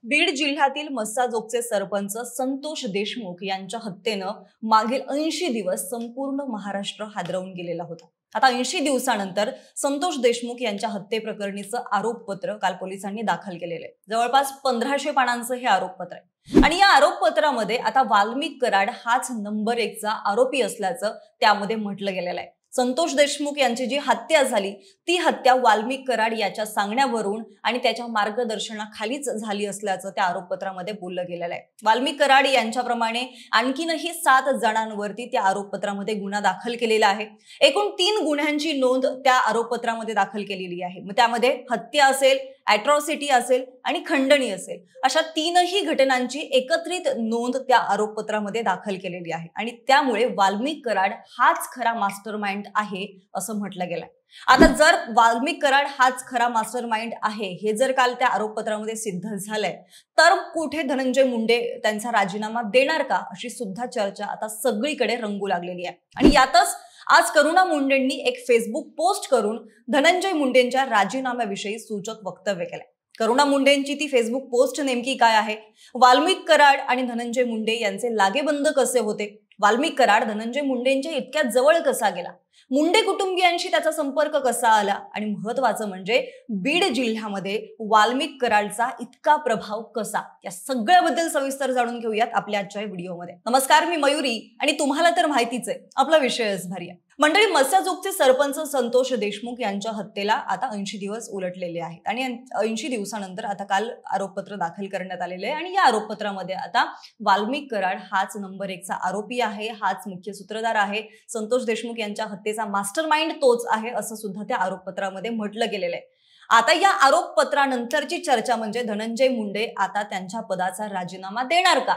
बीड जिल्ह्यातील मस्साजोगचे सरपंच संतोष देशमुख यांच्या हत्येनं मागील 80 दिवस संपूर्ण महाराष्ट्र हादरवून गेलेला होता। आता 80 दिवसानंतर संतोष देशमुख यांच्या हत्येप्रकरणीचं आरोपपत्र काल पोलिसांनी दाखल केलेलं आहे। जवळपास 1500 पानांचं हे आरोपपत्र आहे आणि या आरोपपत्रामध्ये आता वाल्मिक कराड हाच नंबर 1 चा आरोपी असल्याचं त्यामध्ये म्हटलं गेलेलं आहे। संतोष देशमुख यांची जी हत्या झाली ती हत्या वाल्मिक कराड याच्या सांगण्यावरून आणि त्याच्या मार्गदर्शनाखालीच झाली असल्याचं त्या आरोपपत्रामध्ये बोललं गेलेलं आहे। वाल्मिक कराड यांच्याप्रमाणे आणखीनही 7 जणांवरती त्या आरोपपत्रामध्ये गुन्हा दाखल केलेला आहे। एकूण 3 गुन्ह्यांची नोंद त्या आरोपपत्रामध्ये दाखल केलेली आहे। मग त्यामध्ये हत्या असेल, अॅट्रॉसिटी असेल आणि खंडणी असेल, अशा 3ही घटनांची एकत्रित नोंद त्या आरोपपत्रामध्ये दाखल केलेली आहे आणि त्यामुळे वाल्मिक कराड हाच खरा मास्टरमाइंड आहे असं म्हटलं गेलंय। आता जर वाल्मिक कराड हाच खरा मास्टरमाइंड आहे हे जर काल त्या आरोपपत्रामध्ये सिद्ध झालंय तर कुठे धनंजय मुंडे त्यांचा राजीनामा देणार का अशी सुद्धा चर्चा आता सगळीकडे रंगू लागलेली आहे। आणि यातच आज करुणा मुंडेंनी एक फेसबुक पोस्ट करून धनंजय मुंडेंच्या राजीनाम्याविषयी सूचक वक्तव्य केलंय। करुणा मुंडेंची ती फेसबुक पोस्ट नेमकी काय आहे? वाल्मिक कराड आणि धनंजय मुंडे यांचे लागेबंद कसे होते? वाल्मिक कराड धनंजय मुंडेंच्या इतक्या जवळ कसा गेला? मुंडे कुटुंबियांशी त्याचा संपर्क कसा आला? आणि महत्त्वाचं म्हणजे बीड जिल्ह्यामध्ये वाल्मिक कराडचा इतका प्रभाव कसा? या सगळ्याबद्दल सविस्तर जाणून घेऊयात आपल्या आजच्या व्हिडिओमध्ये। नमस्कार, मी मयुरी आणि तुम्हाला तर माहितीच आहे आपला विषयच भारी आहे। मंडळी, मस्साजोगचे सरपंच संतोष देशमुख यांच्या हत्येला आता 80 दिवस उलटलेले आहेत आणि 80 दिवसानंतर आता काल आरोपपत्र दाखल करण्यात आलेले आहे आणि या आरोपपत्रामध्ये आता वाल्मिक कराड हाच नंबर 1 चा आरोपी आहे, हाच मुख्य सूत्रधार आहे, संतोष देशमुख यांच्या हत्येचा मास्टरमाइंड तोच आहे असं सुद्धा त्या आरोपपत्रामध्ये म्हटलं गेलेलं आहे। आता या आरोपपत्रानंतरची चर्चा म्हणजे धनंजय मुंडे आता त्यांच्या पदाचा राजीनामा देणार का?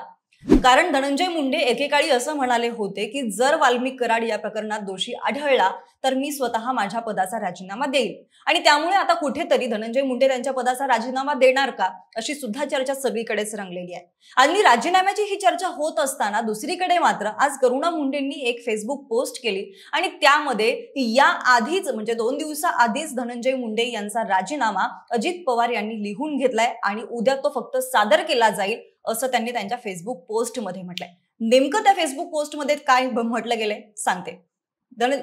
कारण धनंजय मुंडे एकेकाळी असं म्हणाले होते की जर वाल्मिक कराड या प्रकरणात दोषी आढळला तर मी स्वतः माझ्या पदाचा राजीनामा देईल आणि त्यामुळे आता कुठेतरी धनंजय मुंडे त्यांच्या पदाचा राजीनामा देणार का अशी सुद्धा चर्चा सगळीकडेच रंगलेली आहे। आणि राजीनाम्याची ही चर्चा होत असताना दुसरीकडे मात्र आज करुणा मुंडेंनी एक फेसबुक पोस्ट केली आणि त्यामध्ये या आधीच म्हणजे 2 दिवसाआधीच धनंजय मुंडे यांचा राजीनामा अजित पवार यांनी लिहून घेतलाय आणि उद्या तो फक्त सादर केला जाईल असं त्यांनी त्यांच्या फेसबुक पोस्ट मध्ये म्हटलंय। नेमकं त्या फेसबुक पोस्ट मध्ये काय म्हटलं गेलंय सांगते।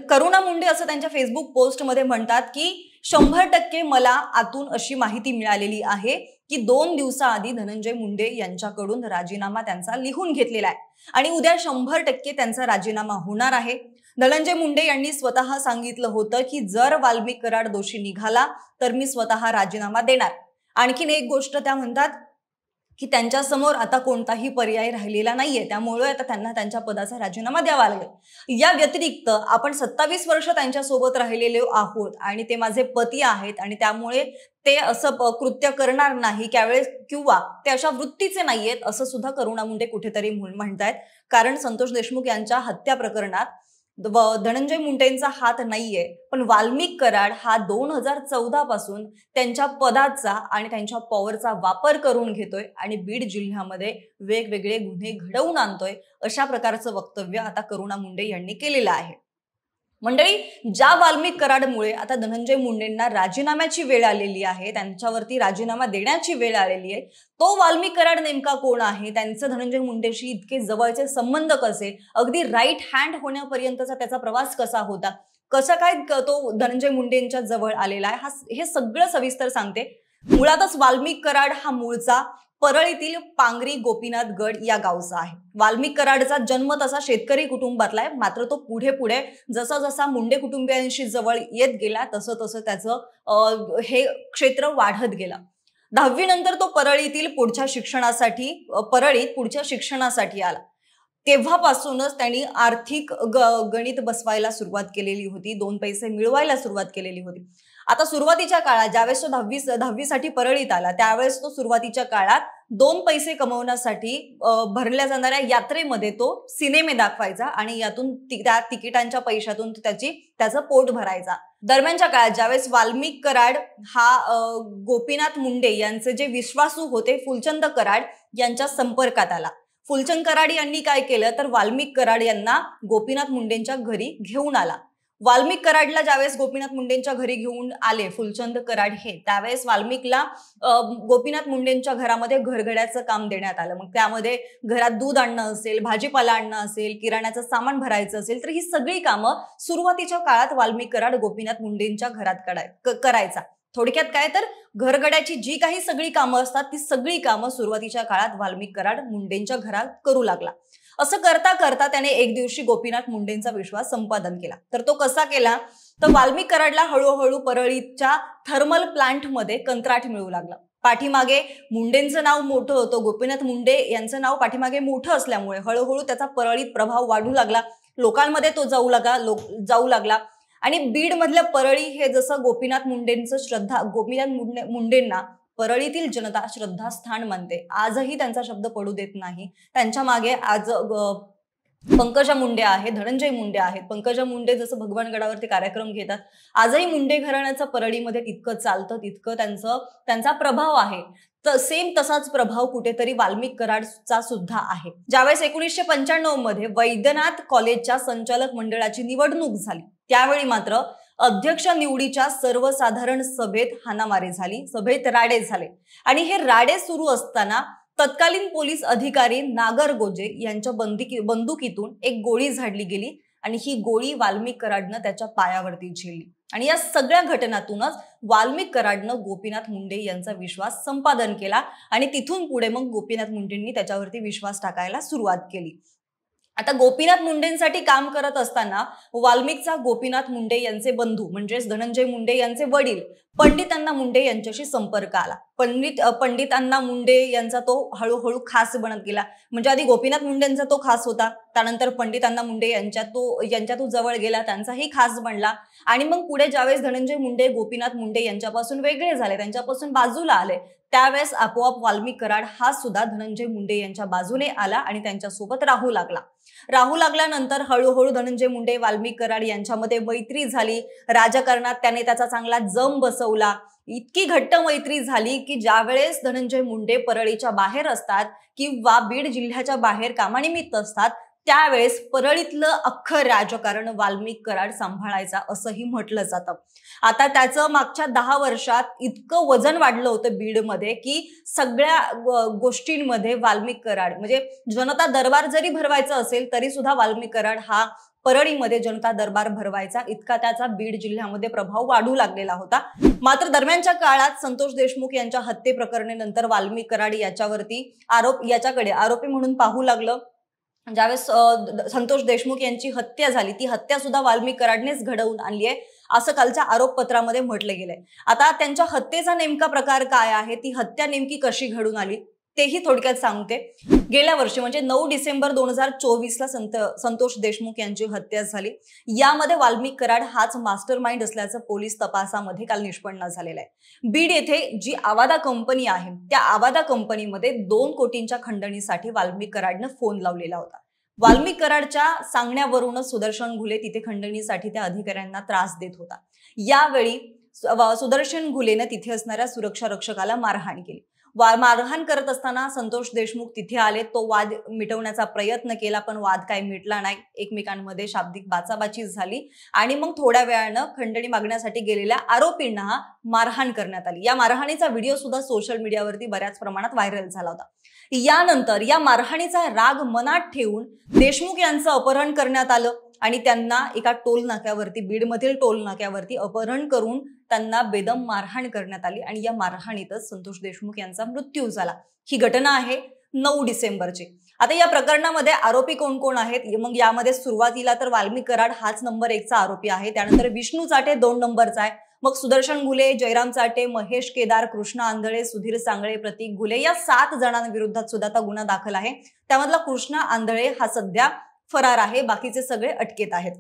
करुणा मुंडे असं त्यांच्या फेसबुक पोस्ट मध्ये म्हणतात की 100% मला आतून अशी माहिती मिळालेली आहे की 2 दिवसाआधी धनंजय मुंडे यांच्याकडून राजीनामा त्यांचा लिहून घेतलेला आहे आणि उद्या 100% त्यांचा राजीनामा होणार आहे। धनंजय मुंडे यांनी स्वतः सांगितलं होतं की जर वाल्मिक कराड दोषी निघाला तर मी स्वतः राजीनामा देणार। आणखीन एक गोष्ट त्या म्हणतात की त्यांच्या समोर आता कोणताही पर्याय राहिलेला नाहीये, त्यामुळे आता त्यांना त्यांच्या पदाचा राजीनामा द्यावा लागेल। या व्यतिरिक्त आपण 27 वर्ष त्यांच्या सोबत राहिलेले आहोत आणि ते माझे पती आहेत आणि त्यामुळे ते असं कृत्य करणार नाही त्यावेळेस किंवा ते अशा वृत्तीचे नाहीयेत असं सुद्धा करुणा मुंडे कुठेतरी म्हणतायत। कारण संतोष देशमुख यांच्या हत्या प्रकरणात धनंजय मुंडेंचा हात नाहीये, पण वाल्मिक कराड हा 2014 पासून त्यांच्या पदाचा आणि त्यांच्या पॉवरचा वापर करून घेतोय आणि बीड जिल्ह्यामध्ये वेगवेगळे गुन्हे घडवून आणतोय अशा प्रकारचं वक्तव्य आता करुणा मुंडे यांनी केलेलं आहे। मंडळी, ज्या वाल्मिक कराडमुळे आता धनंजय मुंडेंना राजीनाम्याची वेळ आलेली आहे, त्यांच्यावरती राजीनामा देण्याची वेळ आलेली आहे, तो वाल्मिक कराड नेमका कोण आहे? त्यांचं धनंजय मुंडेशी इतके जवळचे संबंध कसे? अगदी राईट हँड होण्यापर्यंतचा त्याचा प्रवास कसा होता? कसं काय तो धनंजय मुंडेंच्या जवळ आलेला आहे हे सगळं सविस्तर सांगते। मुळातच वाल्मिक कराड हा मूळचा परळीतील पांगरी गोपीनाथ गड या गावचा आहे। वाल्मिक कराडचा जन्म तसा शेतकरी कुटुंबातला आहे, मात्र तो पुढे पुढे जसा जसा मुंडे कुटुंबियांशी जवळ येत गेला तसं तसं त्याचं हे क्षेत्र वाढत गेलं। 10वी नंतर तो परळीत पुढच्या शिक्षणासाठी आला। तेव्हापासूनच त्यांनी आर्थिक गणित बसवायला सुरुवात केलेली होती, 2 पैसे मिळवायला सुरुवात केलेली होती। आता सुरुवातीच्या काळात ज्यावेळेस तो 10वी साठी परळीत आला त्यावेळेस तो सुरुवातीच्या काळात 2 पैसे कमवण्यासाठी भरल्या जाणाऱ्या यात्रेमध्ये तो सिनेमे दाखवायचा आणि यातून त्या तिकिटांच्या पैशातून त्याचं पोट भरायचा। दरम्यानच्या काळात ज्यावेळेस वाल्मिक कराड हा गोपीनाथ मुंडे यांचे जे विश्वासू होते फुलचंद कराड यांच्या संपर्कात आला। फुलचंद कराड यांनी काय केलं तर वाल्मिक कराड यांना गोपीनाथ मुंडेंच्या घरी घेऊन आला। वाल्मिक कराडला ज्यावेळेस गोपीनाथ मुंडेंच्या घरी घेऊन आले फुलचंद कराड हे, त्यावेळेस वाल्मिकला गोपीनाथ मुंडेंच्या घरामध्ये घरगड्याचं काम देण्यात आलं। मग त्यामध्ये घरात दूध आणणं असेल, भाजीपाला आणणं असेल, किराण्याचं सामान भरायचं असेल, तर ही सगळी कामं सुरुवातीच्या काळात वाल्मिक कराड गोपीनाथ मुंडेंच्या घरात करायचा। थोडक्यात काय तर घरगड्याची जी काही सगळी कामं असतात ती सगळी कामं सुरुवातीच्या काळात वाल्मिक कराड मुंडेंच्या घरात करू लागला। असं करता करता त्याने एक दिवशी गोपीनाथ मुंडेंचा विश्वास संपादन केला। तर तो कसा केला, तर वाल्मिक कराडला हळूहळू परळीच्या थर्मल प्लांट मध्ये कंत्राट मिळू लागला। पाठीमागे मुंडेंचं नाव मोठं होतं, गोपीनाथ मुंडे यांचं नाव पाठीमागे मोठं असल्यामुळे हळूहळू त्याचा परळीत प्रभाव वाढू लागला, लोकांमध्ये तो जाऊ लागला आणि बीड मधल्या परळी हे जसं गोपीनाथ मुंडेंना परळीतील जनता श्रद्धास्थान मानते, आजही त्यांचा शब्द पडू देत नाही। त्यांच्या मागे आज पंकजा मुंडे आहे, धनंजय मुंडे आहेत। पंकजा मुंडे जसं भगवानगडावरती कार्यक्रम घेतात, आजही मुंडे घराण्याचा परळीमध्ये तितकं चालतं, तितकं त्यांचा प्रभाव आहे। तर सेम तसाच प्रभाव कुठेतरी वाल्मिक कराडचा सुद्धा आहे। ज्यावेळेस 1995 मध्ये वैद्यनाथ कॉलेजच्या संचालक मंडळाची निवडणूक झाली, त्यावेळी मात्र अध्यक्ष निवडीच्या सर्वसाधारण सभेत हाणामारी झाली, सभेत राडे झाले आणि हे राडे सुरू असताना तत्कालीन पोलीस अधिकारी नागर गोजे यांच्या बंदुकीतून एक गोळी झाडली गेली आणि ही गोळी वाल्मिक कराडनं त्याच्या पायावरती झेलली आणि या सगळ्या घटनातूनच वाल्मिक कराडनं गोपीनाथ मुंडे यांचा विश्वास संपादन केला आणि तिथून पुढे मग गोपीनाथ मुंडेंनी त्याच्यावरती विश्वास टाकायला सुरुवात केली। आता गोपीनाथ मुंडेंसाठी काम करत असताना वाल्मिकचा गोपीनाथ मुंडे यांचे बंधू म्हणजेच धनंजय मुंडे यांचे वडील पंडित अण्णा मुंडे यांच्याशी संपर्क आला। पंडित अण्णा मुंडे यांचा तो हळूहळू खास बनत गेला। म्हणजे आधी गोपीनाथ मुंडेंचा तो खास होता, त्यानंतर पंडित अण्णा मुंडे यांच्या तो जवळ गेला, त्यांचाही खास बनला आणि मग पुढे ज्यावेळेस धनंजय मुंडे गोपीनाथ मुंडे यांच्यापासून वेगळे झाले, त्यांच्यापासून बाजूला आले, त्यावेळेस आपोआप वाल्मिक कराड हा सुद्धा धनंजय मुंडे यांच्या बाजूने आला आणि त्यांच्यासोबत राहू लागल्यानंतर हळूहळू धनंजय मुंडे वाल्मिक कराड यांच्यामध्ये मैत्री झाली। राजकारणात त्याने त्याचा चांगला जम बसवला, इतकी घट्ट मैत्री झाली की ज्यावेळेस धनंजय मुंडे परळीच्या बाहेर असतात किंवा बीड जिल्ह्याच्या बाहेर कामानिमित्त असतात, त्यावेळेस परळीतलं अख्खं राजकारण वाल्मिक कराड सांभाळायचा असंही म्हटलं जातं। आता त्याचं मागच्या 10 वर्षात इतकं वजन वाढलं होतं बीडमध्ये की सगळ्या गोष्टींमध्ये वाल्मिक कराड म्हणजे जनता दरबार जरी भरवायचा असेल तरी सुद्धा वाल्मिक कराड हा परळीमध्ये जनता दरबार भरवायचा, इतका त्याचा बीड जिल्ह्यामध्ये प्रभाव वाढू लागलेला होता। मात्र दरम्यानच्या काळात संतोष देशमुख यांच्या हत्ये प्रकरणानंतर वाल्मिक कराड याच्याकडे आरोपी म्हणून पाहू लागलं। ज्यावेळेस संतोष देशमुख यांची हत्या झाली, ती हत्या सुद्धा वाल्मिक कराडनेच घडवून आणली आहे असं कालच्या आरोपपत्रामध्ये म्हटलं गेलंय। आता त्यांच्या हत्येचा नेमका प्रकार काय आहे, ती हत्या नेमकी कशी घडून आली तेही थोडक्यात सांगते। गेल्या वर्षी म्हणजे 9 डिसेंबर 2024 ला संतोष देशमुख यांची हत्या झाली। यामध्ये वाल्मिक कराड हाच मास्टर माइंड असल्याचं पोलीस तपासामध्ये काल निष्पन्न झालेलं आहे। बीड येथे जी आवादा कंपनी आहे त्या आवादा कंपनीमध्ये 2 कोटींच्या खंडणीसाठी वाल्मिक कराडनं फोन लावलेला होता। वाल्मिक कराडच्या सांगण्यावरूनच सुदर्शन घुले तिथे खंडणीसाठी त्या अधिकाऱ्यांना त्रास देत होता। यावेळी सुदर्शन घुलेनं तिथे असणाऱ्या सुरक्षा रक्षकाला मारहाण केली। मारहाण करत असताना संतोष देशमुख तिथे आले, तो वाद मिटवण्याचा प्रयत्न केला पण वाद काही मिटला नाही, एकमेकांमध्ये शाब्दिक बाचाबाची झाली आणि मग थोड्या वेळानं खंडणी मागण्यासाठी गेलेल्या आरोपींना मारहाण करण्यात आली। या मारहाणीचा व्हिडिओ सुद्धा सोशल मीडियावरती बऱ्याच प्रमाणात व्हायरल झाला होता। यानंतर या मारहाणीचा राग मनात ठेवून देशमुख यांचं अपहरण करण्यात आलं आणि त्यांना एका टोल नाक्यावरती बीडमधील टोल नाक्यावरती अपहरण करून त्यांना बेदम मारहाण करण्यात आली आणि या मारहाणीतच संतोष देशमुख यांचा मृत्यू झाला। ही घटना आहे 9 डिसेंबरची। आता या प्रकरणामध्ये आरोपी कोण कोण आहेत, मग यामध्ये सुरुवातीला तर वाल्मिक कराड हाच नंबर 1 चा आरोपी आहे, त्यानंतर विष्णू चाटे 2 नंबरचा आहे, मग सुदर्शन घुले, जयराम चाटे, महेश केदार, कृष्णा आंधळे, सुधीर सांगळे, प्रतीक घुले या 7 जणांविरोधात सुद्धा आता गुन्हा दाखल आहे। त्यामधला कृष्णा आंधळे हा सध्या फरार आहे, बाकीचे सगळे अटकेत आहेत।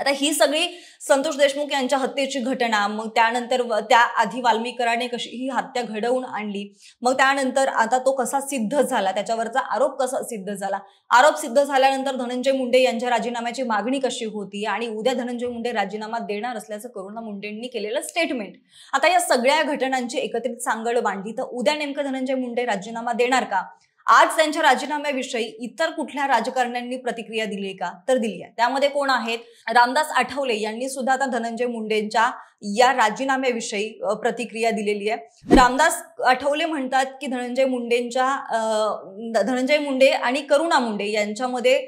आता ही सगळी संतोष देशमुख यांच्या हत्येची घटना, मग त्यानंतर त्या आधी वाल्मिक कराडने कशी ही हत्या घडवून आणली, मग त्यानंतर आता तो कसा सिद्ध झाला, त्याच्यावरचा आरोप कसा सिद्ध झाला, आरोप सिद्ध झाल्यानंतर धनंजय मुंडे यांच्या राजीनाम्याची मागणी कशी होती आणि उद्या धनंजय मुंडे राजीनामा देणार असल्याचं करुणा मुंडेंनी केलेलं स्टेटमेंट। आता या सगळ्या घटनांची एकत्रित सांगड बांधली तर उद्या नेमकं धनंजय मुंडे राजीनामा देणार का, आज त्यांच्या राजीनाम्याविषयी इतर कुठल्या राजकारण्यांनी प्रतिक्रिया दिली का? तर दिली आहे. त्यामध्ये कोण आहेत? रामदास आठवले यांनी सुद्धा आता धनंजय मुंडेंच्या या राजीनाम्याविषयी प्रतिक्रिया दिलेली आहे. रामदास आठवले म्हणतात की धनंजय मुंडे आणि करुणा मुंडे यांच्यामध्ये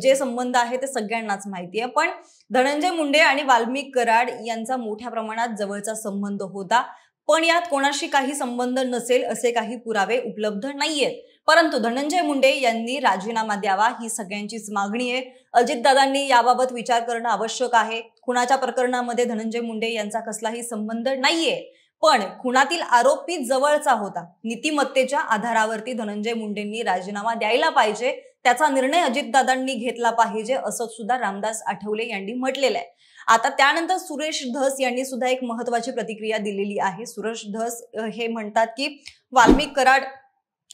जे संबंध आहे ते सगळ्यांनाच माहिती आहे, पण धनंजय मुंडे आणि वाल्मिक कराड यांचा मोठ्या प्रमाणात जवळचा संबंध होता, पण यात कोणाशी काही संबंध नसेल असे काही पुरावे उपलब्ध नाहीयेत. परंतु धनंजय मुंडे यांनी राजीनामा द्यावा ही सगळ्यांचीच मागणी आहे. अजितदादांनी याबाबत विचार करणं आवश्यक आहे. खुनाच्या प्रकरणामध्ये धनंजय मुंडे यांचा कसलाही संबंध नाहीये, पण खुनातील आरोपी जवळचा होता. नीतिमत्तेच्या आधारावरती धनंजय मुंडेंनी राजीनामा द्यायला पाहिजे, त्याचा निर्णय अजितदादांनी घेतला पाहिजे असं सुद्धा रामदास आठवले यांनी म्हटलेलं आहे. आता त्यानंतर सुरेश धस यांनी सुद्धा एक महत्वाची प्रतिक्रिया दिलेली आहे. सुरेश धस हे म्हणतात की वाल्मिक कराड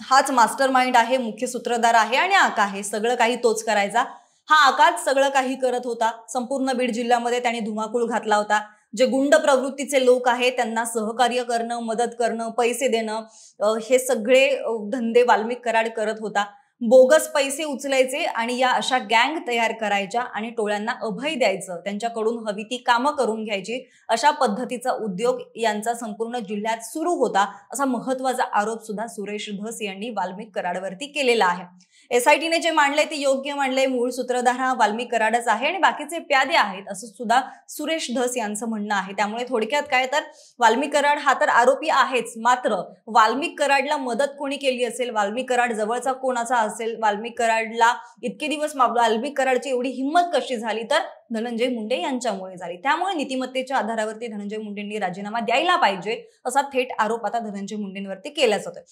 हाच मास्टर माइंड आहे, मुख्य सूत्रधार आहे आणि आका आहे, सगळं काही तोच करायचा. हा आकाच सगळं काही करत होता. संपूर्ण बीड जिल्ह्यामध्ये त्यांनी धुमाकूळ घातला होता. जे गुंड प्रवृत्तीचे लोक आहेत त्यांना सहकार्य करणं, मदत करणं, पैसे देणं हे सगळे धंदे वाल्मिक कराड करत होता. बोगस पैसे उचलायचे आणि या अशा गँग तयार करायच्या आणि टोळ्यांना अभय द्यायचं, त्यांच्याकडून हवी ती कामं करून घ्यायची, अशा पद्धतीचा उद्योग यांचा संपूर्ण जिल्ह्यात सुरू होता, असा महत्वाचा आरोप सुद्धा सुरेश धस यांनी वाल्मिक कराडवरती केलेला आहे. एसआयटीने जे मांडलंय ते योग्य मांडलंय. मूळ सूत्रधार हा वाल्मिक कराडच आहे आणि बाकीचे प्यादे आहेत असं सुद्धा सुरेश धस यांचं म्हणणं आहे. त्यामुळे थोडक्यात काय तर वाल्मिक कराड हा तर आरोपी आहेच, मात्र वाल्मिक कराडला मदत कोणी केली असेल, वाल्मिक कराड जवळचा कोणाचा असेल, वाल्मिक कराडला इतके दिवस वाल्मिक कराडची एवढी हिंमत कशी झाली, तर धनंजय मुंडे यांच्यामुळे झाली. त्यामुळे नीतिमत्तेच्या आधारावरती धनंजय मुंडेंनी राजीनामा द्यायला पाहिजे असा थेट आरोप आता धनंजय मुंडेंवरती केला जातोय.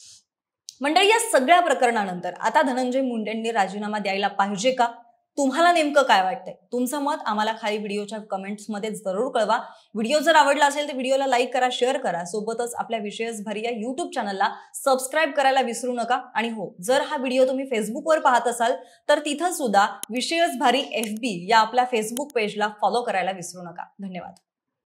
मंडळी, या सगळ्या प्रकरणानंतर आता धनंजय मुंडेंनी राजीनामा द्यायला पाहिजे का? तुम्हाला नेमकं काय वाटतंय? तुमचं मत आम्हाला खाली व्हिडिओच्या कमेंट्समध्ये जरूर कळवा. व्हिडिओ जर आवडला असेल तर व्हिडिओला लाईक करा, शेअर करा. सोबतच आपल्या विषयच भारी या युट्यूब चॅनलला सबस्क्राईब करायला विसरू नका. आणि हो, जर हा व्हिडिओ तुम्ही फेसबुकवर पाहत असाल तर तिथं सुद्धा विषयच भारी FB या आपल्या फेसबुक पेजला फॉलो करायला विसरू नका. धन्यवाद.